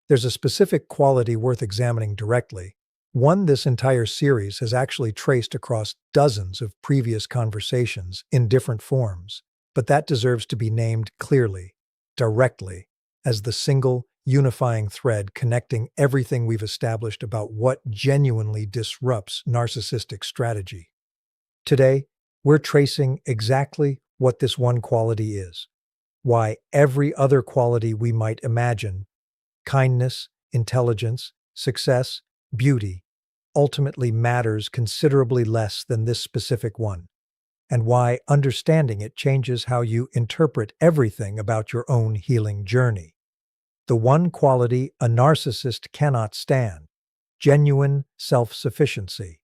there's a specific quality worth examining directly, one this entire series has actually traced across dozens of previous conversations in different forms, but that deserves to be named clearly, directly, as the single, unifying thread connecting everything we've established about what genuinely disrupts narcissistic strategy. Today, we're tracing exactly what this one quality is, why every other quality we might imagine, kindness, intelligence, success, beauty, ultimately matters considerably less than this specific one, and why understanding it changes how you interpret everything about your own healing journey. The one quality a narcissist cannot stand: genuine self-sufficiency.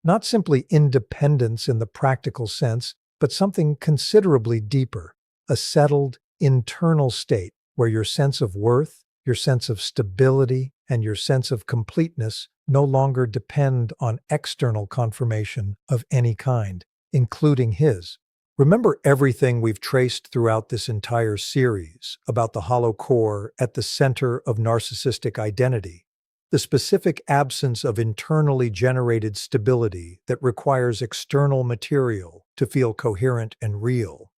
Not simply independence in the practical sense, but something considerably deeper, a settled, internal state where your sense of worth, your sense of stability, and your sense of completeness no longer depend on external confirmation of any kind, including his. Remember everything we've traced throughout this entire series about the hollow core at the center of narcissistic identity, the specific absence of internally generated stability that requires external material to feel coherent and real.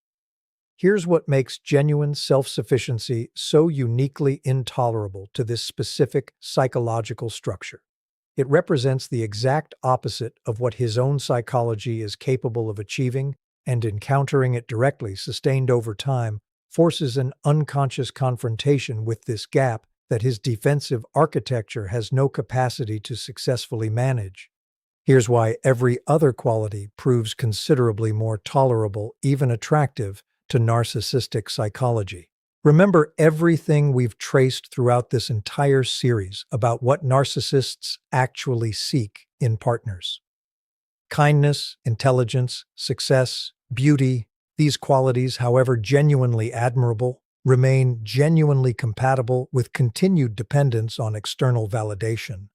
Here's what makes genuine self-sufficiency so uniquely intolerable to this specific psychological structure. It represents the exact opposite of what his own psychology is capable of achieving, and encountering it directly, sustained over time, forces an unconscious confrontation with this gap that his defensive architecture has no capacity to successfully manage. Here's why every other quality proves considerably more tolerable, even attractive, to narcissistic psychology. Remember everything we've traced throughout this entire series about what narcissists actually seek in partners. Kindness, intelligence, success, beauty, these qualities, however genuinely admirable, remain genuinely compatible with continued dependence on external validation.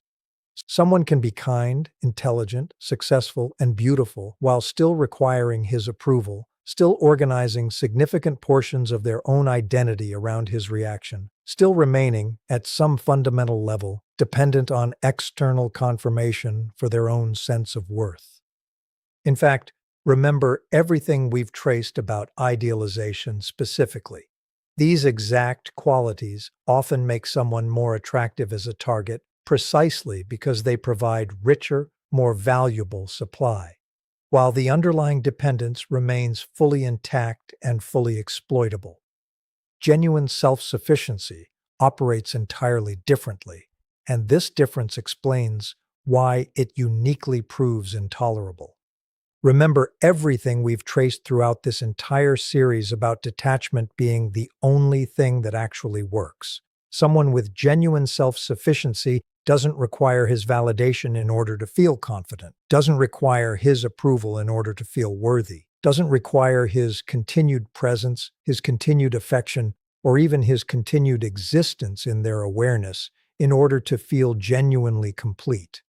Someone can be kind, intelligent, successful, and beautiful while still requiring his approval, still organizing significant portions of their own identity around his reaction, still remaining, at some fundamental level, dependent on external confirmation for their own sense of worth. In fact, remember everything we've traced about idealization specifically. These exact qualities often make someone more attractive as a target precisely because they provide richer, more valuable supply, while the underlying dependence remains fully intact and fully exploitable. Genuine self-sufficiency operates entirely differently, and this difference explains why it uniquely proves intolerable. Remember everything we've traced throughout this entire series about detachment being the only thing that actually works. Someone with genuine self-sufficiency doesn't require his validation in order to feel confident, doesn't require his approval in order to feel worthy, doesn't require his continued presence, his continued affection, or even his continued existence in their awareness in order to feel genuinely complete.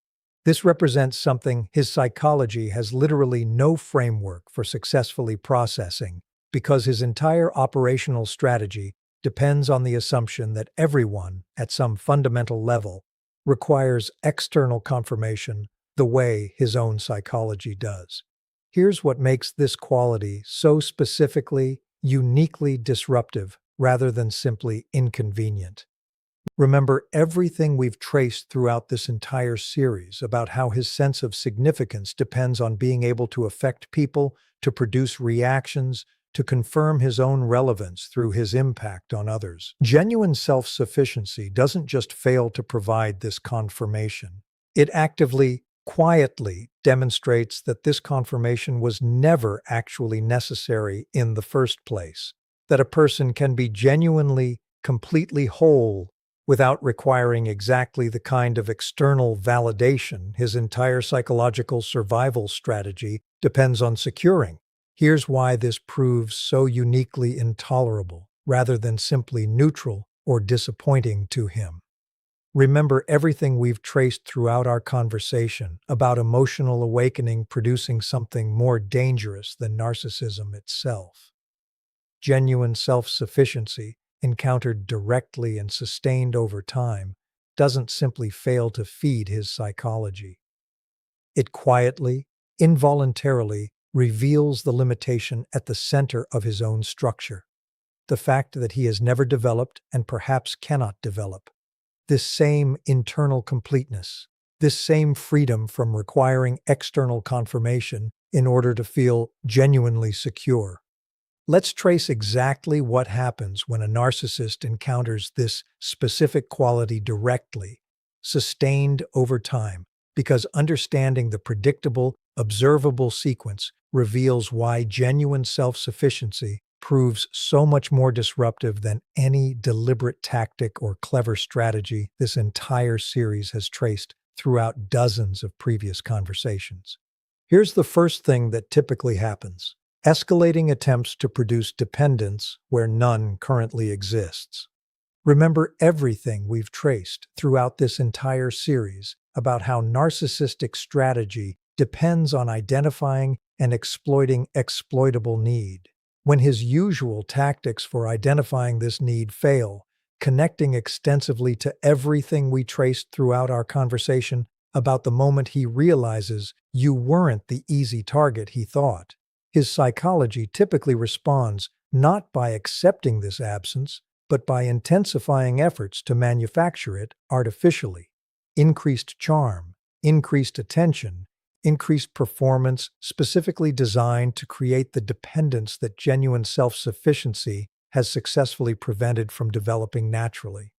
This represents something his psychology has literally no framework for successfully processing, because his entire operational strategy depends on the assumption that everyone, at some fundamental level, requires external confirmation the way his own psychology does. Here's what makes this quality so specifically, uniquely disruptive rather than simply inconvenient. Remember everything we've traced throughout this entire series about how his sense of significance depends on being able to affect people, to produce reactions, to confirm his own relevance through his impact on others. Genuine self-sufficiency doesn't just fail to provide this confirmation. It actively, quietly demonstrates that this confirmation was never actually necessary in the first place, that a person can be genuinely, completely whole without requiring exactly the kind of external validation his entire psychological survival strategy depends on securing. Here's why this proves so uniquely intolerable, rather than simply neutral or disappointing to him. Remember everything we've traced throughout our conversation about emotional awakening producing something more dangerous than narcissism itself. Genuine self-sufficiency, encountered directly and sustained over time, doesn't simply fail to feed his psychology. It quietly, involuntarily reveals the limitation at the center of his own structure, the fact that he has never developed and perhaps cannot develop this same internal completeness, this same freedom from requiring external confirmation in order to feel genuinely secure. Let's trace exactly what happens when a narcissist encounters this specific quality directly, sustained over time, because understanding the predictable, observable sequence reveals why genuine self-sufficiency proves so much more disruptive than any deliberate tactic or clever strategy this entire series has traced throughout dozens of previous conversations. Here's the first thing that typically happens: escalating attempts to produce dependence where none currently exists. Remember everything we've traced throughout this entire series about how narcissistic strategy depends on identifying and exploiting exploitable need. When his usual tactics for identifying this need fail, connecting extensively to everything we traced throughout our conversation about the moment he realizes you weren't the easy target he thought. His psychology typically responds not by accepting this absence, but by intensifying efforts to manufacture it artificially. Increased charm, increased attention, increased performance specifically designed to create the dependence that genuine self-sufficiency has successfully prevented from developing naturally.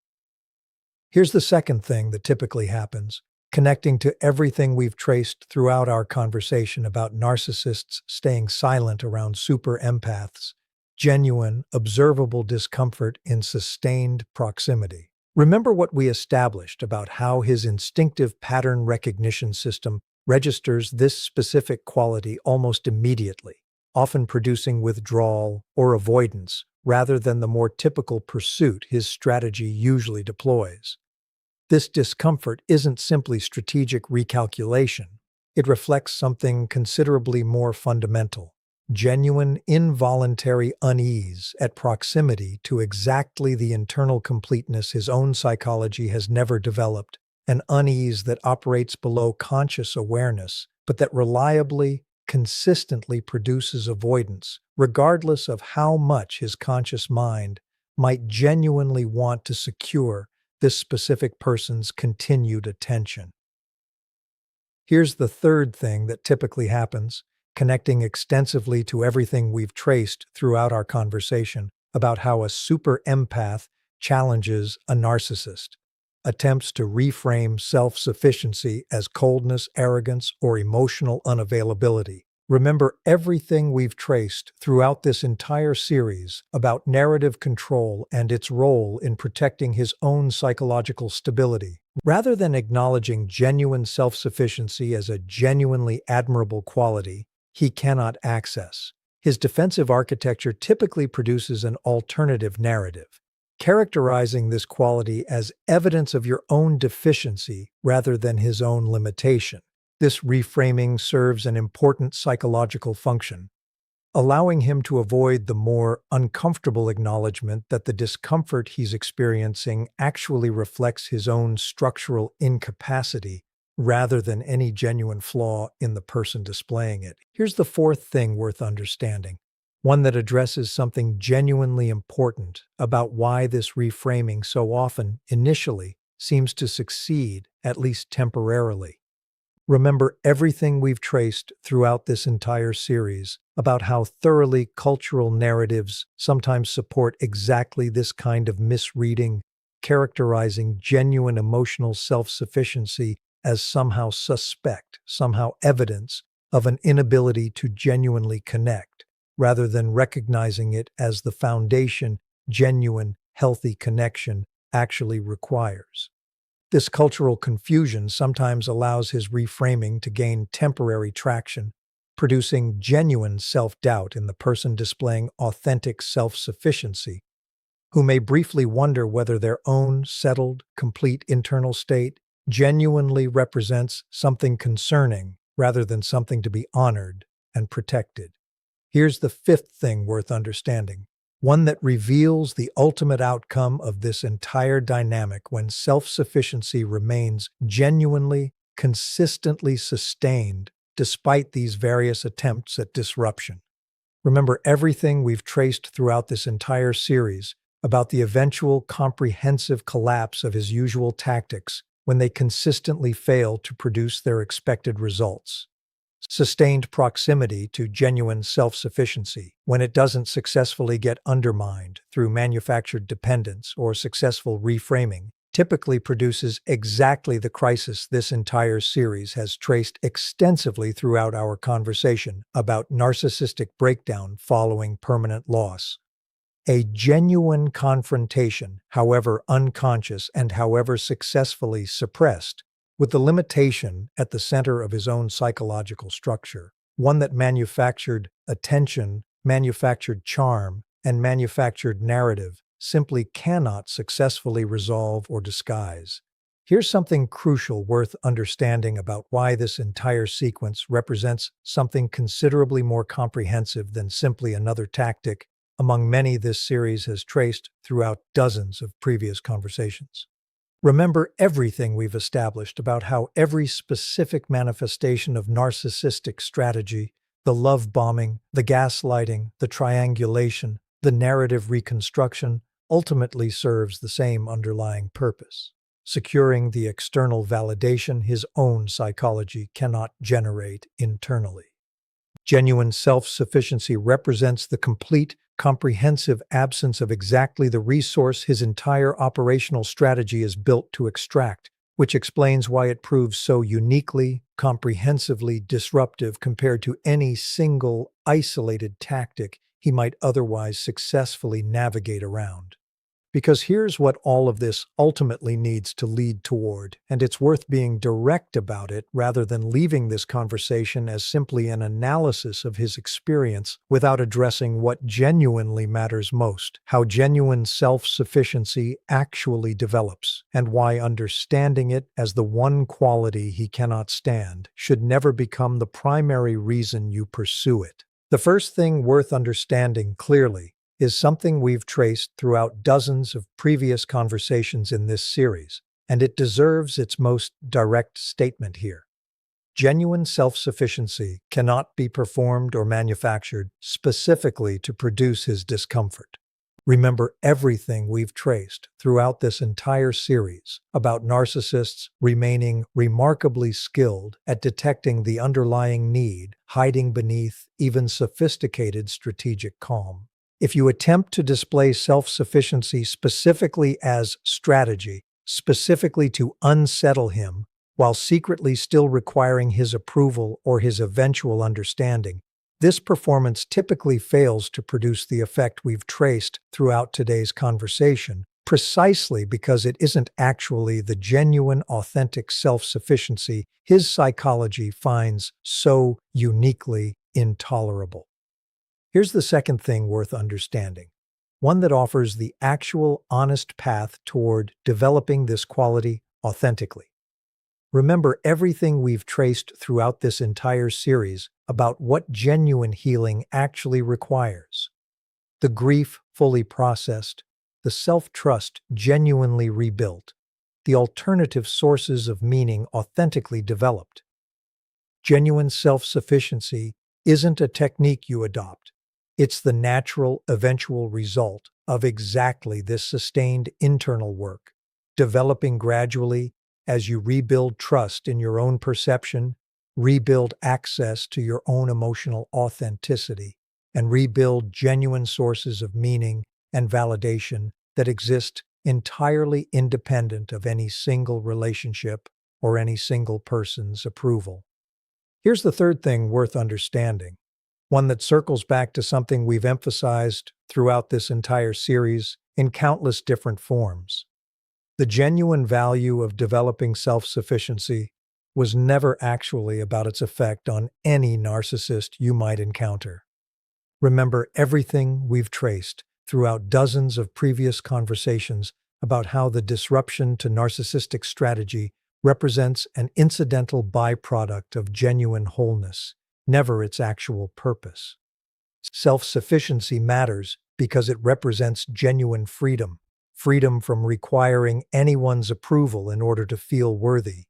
Here's the second thing that typically happens: connecting to everything we've traced throughout our conversation about narcissists staying silent around super empaths, genuine, observable discomfort in sustained proximity. Remember what we established about how his instinctive pattern recognition system registers this specific quality almost immediately, often producing withdrawal or avoidance rather than the more typical pursuit his strategy usually deploys. This discomfort isn't simply strategic recalculation. It reflects something considerably more fundamental: genuine, involuntary unease at proximity to exactly the internal completeness his own psychology has never developed, an unease that operates below conscious awareness, but that reliably, consistently produces avoidance, regardless of how much his conscious mind might genuinely want to secure this specific person's continued attention. Here's the third thing that typically happens, connecting extensively to everything we've traced throughout our conversation about how a super empath challenges a narcissist. Attempts to reframe self-sufficiency as coldness, arrogance, or emotional unavailability. Remember everything we've traced throughout this entire series about narrative control and its role in protecting his own psychological stability. Rather than acknowledging genuine self-sufficiency as a genuinely admirable quality he cannot access, his defensive architecture typically produces an alternative narrative, characterizing this quality as evidence of your own deficiency rather than his own limitation. This reframing serves an important psychological function, allowing him to avoid the more uncomfortable acknowledgement that the discomfort he's experiencing actually reflects his own structural incapacity rather than any genuine flaw in the person displaying it. Here's the fourth thing worth understanding, one that addresses something genuinely important about why this reframing so often, initially, seems to succeed, at least temporarily. Remember everything we've traced throughout this entire series about how thoroughly cultural narratives sometimes support exactly this kind of misreading, characterizing genuine emotional self-sufficiency as somehow suspect, somehow evidence of an inability to genuinely connect, rather than recognizing it as the foundation genuine, healthy connection actually requires. This cultural confusion sometimes allows his reframing to gain temporary traction, producing genuine self-doubt in the person displaying authentic self-sufficiency, who may briefly wonder whether their own settled, complete internal state genuinely represents something concerning rather than something to be honored and protected. Here's the fifth thing worth understanding: one that reveals the ultimate outcome of this entire dynamic when self-sufficiency remains genuinely, consistently sustained despite these various attempts at disruption. Remember everything we've traced throughout this entire series about the eventual comprehensive collapse of his usual tactics when they consistently fail to produce their expected results. Sustained proximity to genuine self-sufficiency, when it doesn't successfully get undermined through manufactured dependence or successful reframing, typically produces exactly the crisis this entire series has traced extensively throughout our conversation about narcissistic breakdown following permanent loss. A genuine confrontation, however unconscious and however successfully suppressed, with the limitation at the center of his own psychological structure, one that manufactured attention, manufactured charm, and manufactured narrative, simply cannot successfully resolve or disguise. Here's something crucial worth understanding about why this entire sequence represents something considerably more comprehensive than simply another tactic among many this series has traced throughout dozens of previous conversations. Remember everything we've established about how every specific manifestation of narcissistic strategy, the love bombing, the gaslighting, the triangulation, the narrative reconstruction, ultimately serves the same underlying purpose: securing the external validation his own psychology cannot generate internally. Genuine self-sufficiency represents the complete, comprehensive absence of exactly the resource his entire operational strategy is built to extract, which explains why it proves so uniquely, comprehensively disruptive compared to any single, isolated tactic he might otherwise successfully navigate around. Because here's what all of this ultimately needs to lead toward, and it's worth being direct about it rather than leaving this conversation as simply an analysis of his experience without addressing what genuinely matters most: how genuine self-sufficiency actually develops, and why understanding it as the one quality he cannot stand should never become the primary reason you pursue it. The first thing worth understanding clearly is something we've traced throughout dozens of previous conversations in this series, and it deserves its most direct statement here. Genuine self-sufficiency cannot be performed or manufactured specifically to produce his discomfort. Remember everything we've traced throughout this entire series about narcissists remaining remarkably skilled at detecting the underlying need hiding beneath even sophisticated strategic calm. If you attempt to display self-sufficiency specifically as strategy, specifically to unsettle him, while secretly still requiring his approval or his eventual understanding, this performance typically fails to produce the effect we've traced throughout today's conversation, precisely because it isn't actually the genuine, authentic self-sufficiency his psychology finds so uniquely intolerable. Here's the second thing worth understanding, one that offers the actual, honest path toward developing this quality authentically. Remember everything we've traced throughout this entire series about what genuine healing actually requires: the grief fully processed, the self-trust genuinely rebuilt, the alternative sources of meaning authentically developed. Genuine self-sufficiency isn't a technique you adopt. It's the natural, eventual result of exactly this sustained internal work, developing gradually as you rebuild trust in your own perception, rebuild access to your own emotional authenticity, and rebuild genuine sources of meaning and validation that exist entirely independent of any single relationship or any single person's approval. Here's the third thing worth understanding, one that circles back to something we've emphasized throughout this entire series in countless different forms. The genuine value of developing self-sufficiency was never actually about its effect on any narcissist you might encounter. Remember everything we've traced throughout dozens of previous conversations about how the disruption to narcissistic strategy represents an incidental byproduct of genuine wholeness, never its actual purpose. Self-sufficiency matters because it represents genuine freedom. Freedom from requiring anyone's approval in order to feel worthy.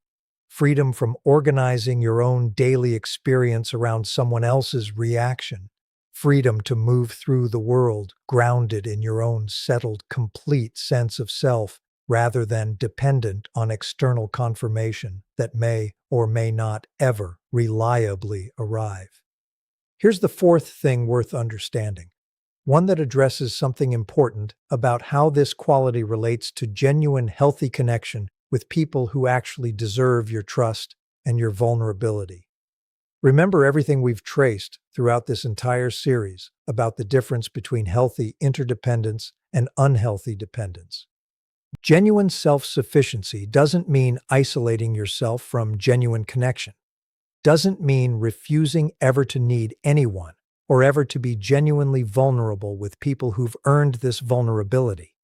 Freedom from organizing your own daily experience around someone else's reaction. Freedom to move through the world grounded in your own settled, complete sense of self rather than dependent on external confirmation that may or may not ever reliably arrive. Here's the fourth thing worth understanding, one that addresses something important about how this quality relates to genuine, healthy connection with people who actually deserve your trust and your vulnerability. Remember everything we've traced throughout this entire series about the difference between healthy interdependence and unhealthy dependence. Genuine self-sufficiency doesn't mean isolating yourself from genuine connection. Doesn't mean refusing ever to need anyone or ever to be genuinely vulnerable with people who've earned this vulnerability.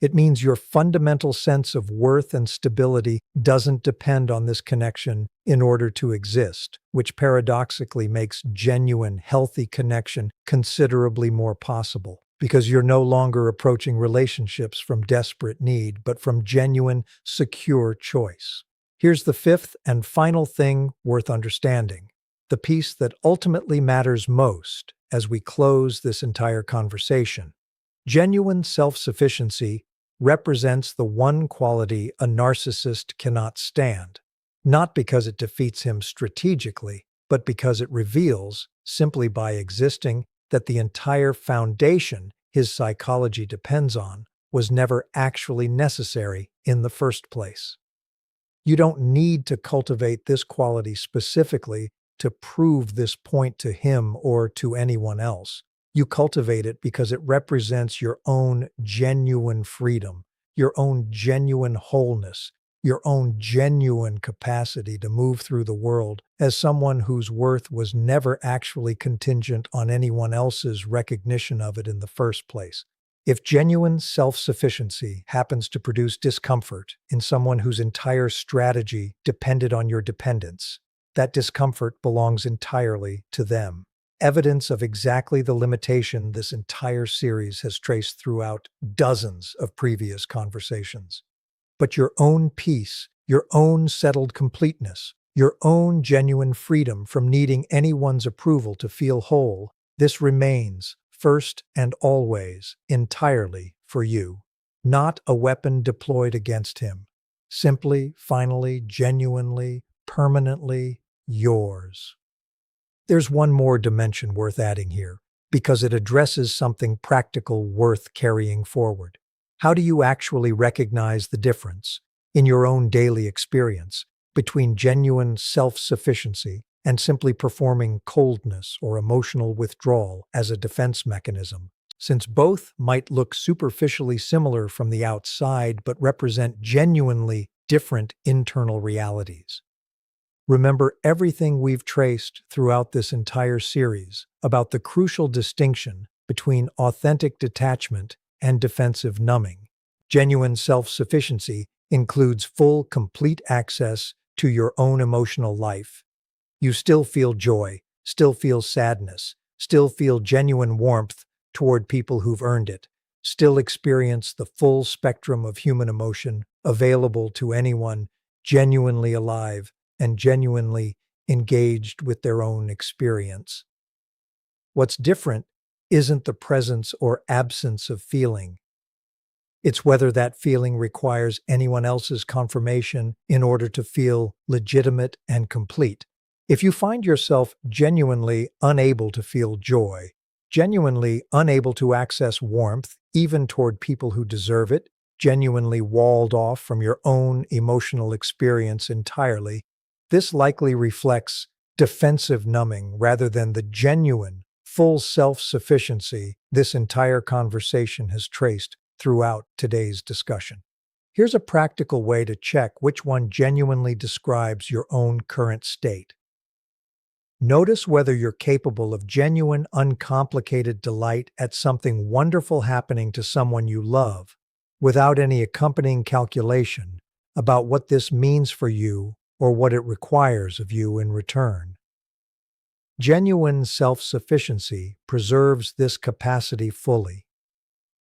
It means your fundamental sense of worth and stability doesn't depend on this connection in order to exist, which paradoxically makes genuine, healthy connection considerably more possible, because you're no longer approaching relationships from desperate need, but from genuine, secure choice. Here's the fifth and final thing worth understanding, the piece that ultimately matters most as we close this entire conversation. Genuine self-sufficiency represents the one quality a narcissist cannot stand, not because it defeats him strategically, but because it reveals, simply by existing, that the entire foundation his psychology depends on was never actually necessary in the first place. You don't need to cultivate this quality specifically to prove this point to him or to anyone else. You cultivate it because it represents your own genuine freedom, your own genuine wholeness, your own genuine capacity to move through the world as someone whose worth was never actually contingent on anyone else's recognition of it in the first place. If genuine self-sufficiency happens to produce discomfort in someone whose entire strategy depended on your dependence, that discomfort belongs entirely to them. Evidence of exactly the limitation this entire series has traced throughout dozens of previous conversations. But your own peace, your own settled completeness, your own genuine freedom from needing anyone's approval to feel whole, this remains, first and always, entirely for you. Not a weapon deployed against him. Simply, finally, genuinely, permanently yours. There's one more dimension worth adding here, because it addresses something practical worth carrying forward. How do you actually recognize the difference, in your own daily experience, between genuine self-sufficiency and simply performing coldness or emotional withdrawal as a defense mechanism, since both might look superficially similar from the outside but represent genuinely different internal realities? Remember everything we've traced throughout this entire series about the crucial distinction between authentic detachment and defensive numbing. Genuine self-sufficiency includes full, complete access to your own emotional life. You still feel joy, still feel sadness, still feel genuine warmth toward people who've earned it, still experience the full spectrum of human emotion available to anyone genuinely alive and genuinely engaged with their own experience. What's different isn't the presence or absence of feeling. It's whether that feeling requires anyone else's confirmation in order to feel legitimate and complete. If you find yourself genuinely unable to feel joy, genuinely unable to access warmth, even toward people who deserve it, genuinely walled off from your own emotional experience entirely, this likely reflects defensive numbing rather than the genuine, full self-sufficiency this entire conversation has traced throughout today's discussion. Here's a practical way to check which one genuinely describes your own current state. Notice whether you're capable of genuine, uncomplicated delight at something wonderful happening to someone you love, without any accompanying calculation about what this means for you or what it requires of you in return. Genuine self-sufficiency preserves this capacity fully.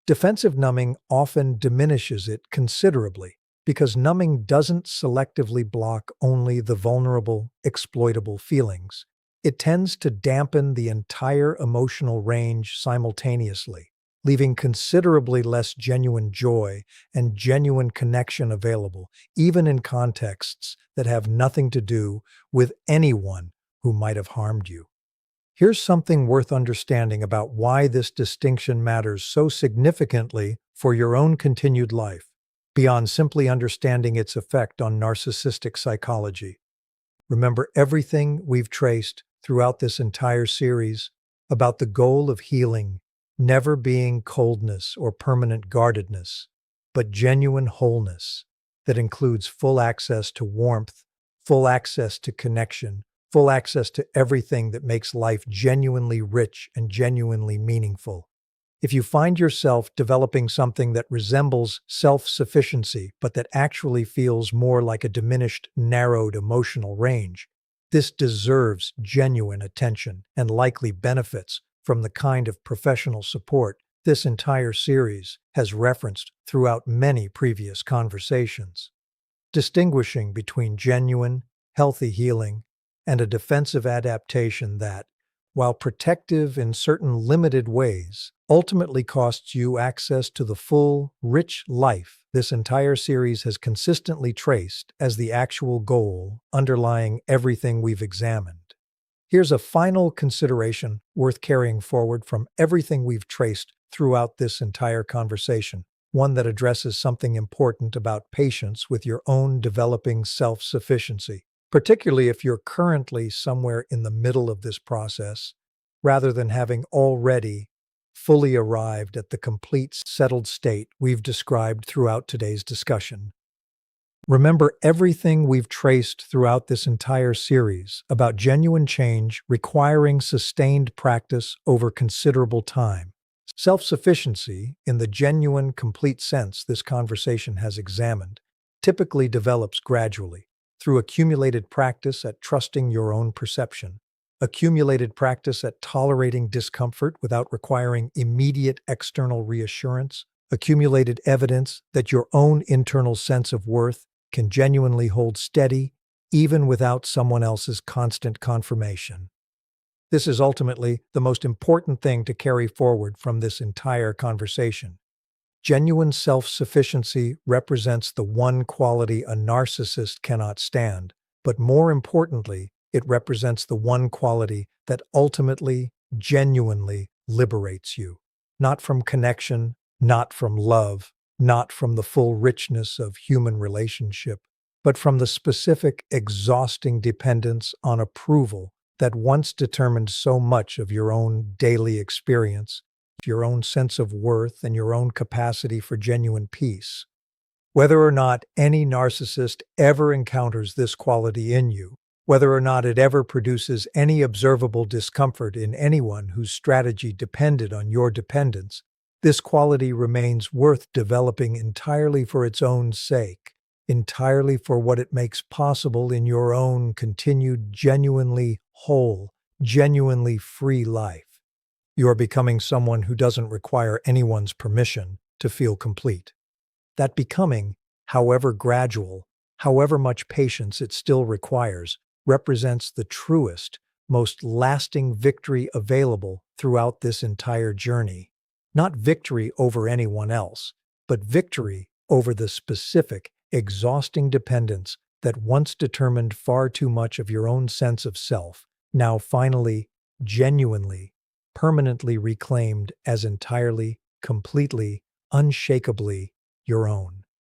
Defensive numbing often diminishes it considerably because numbing doesn't selectively block only the vulnerable, exploitable feelings. It tends to dampen the entire emotional range simultaneously, leaving considerably less genuine joy and genuine connection available, even in contexts that have nothing to do with anyone who might have harmed you. Here's something worth understanding about why this distinction matters so significantly for your own continued life, beyond simply understanding its effect on narcissistic psychology. Remember everything we've traced throughout this entire series about the goal of healing never being coldness or permanent guardedness, but genuine wholeness that includes full access to warmth, full access to connection, full access to everything that makes life genuinely rich and genuinely meaningful. If you find yourself developing something that resembles self-sufficiency, but that actually feels more like a diminished, narrowed emotional range, this deserves genuine attention and likely benefits from the kind of professional support this entire series has referenced throughout many previous conversations. Distinguishing between genuine, healthy healing and a defensive adaptation that, while protective in certain limited ways, ultimately costs you access to the full, rich life this entire series has consistently traced as the actual goal underlying everything we've examined. Here's a final consideration worth carrying forward from everything we've traced throughout this entire conversation, one that addresses something important about patience with your own developing self-sufficiency, particularly if you're currently somewhere in the middle of this process, rather than having already fully arrived at the complete settled state we've described throughout today's discussion. Remember everything we've traced throughout this entire series about genuine change requiring sustained practice over considerable time. Self-sufficiency, in the genuine, complete sense this conversation has examined, typically develops gradually through accumulated practice at trusting your own perception, accumulated practice at tolerating discomfort without requiring immediate external reassurance, accumulated evidence that your own internal sense of worth can genuinely hold steady even without someone else's constant confirmation. This is ultimately the most important thing to carry forward from this entire conversation. Genuine self-sufficiency represents the one quality a narcissist cannot stand, but more importantly, it represents the one quality that ultimately, genuinely liberates you. Not from connection, not from love, not from the full richness of human relationship, but from the specific, exhausting dependence on approval that once determined so much of your own daily experience, your own sense of worth, and your own capacity for genuine peace. Whether or not any narcissist ever encounters this quality in you, whether or not it ever produces any observable discomfort in anyone whose strategy depended on your dependence, this quality remains worth developing entirely for its own sake, entirely for what it makes possible in your own continued genuinely whole, genuinely free life. You are becoming someone who doesn't require anyone's permission to feel complete. That becoming, however gradual, however much patience it still requires, represents the truest, most lasting victory available throughout this entire journey. Not victory over anyone else, but victory over the specific, exhausting dependence that once determined far too much of your own sense of self, now finally, genuinely, permanently reclaimed as entirely, completely, unshakably your own.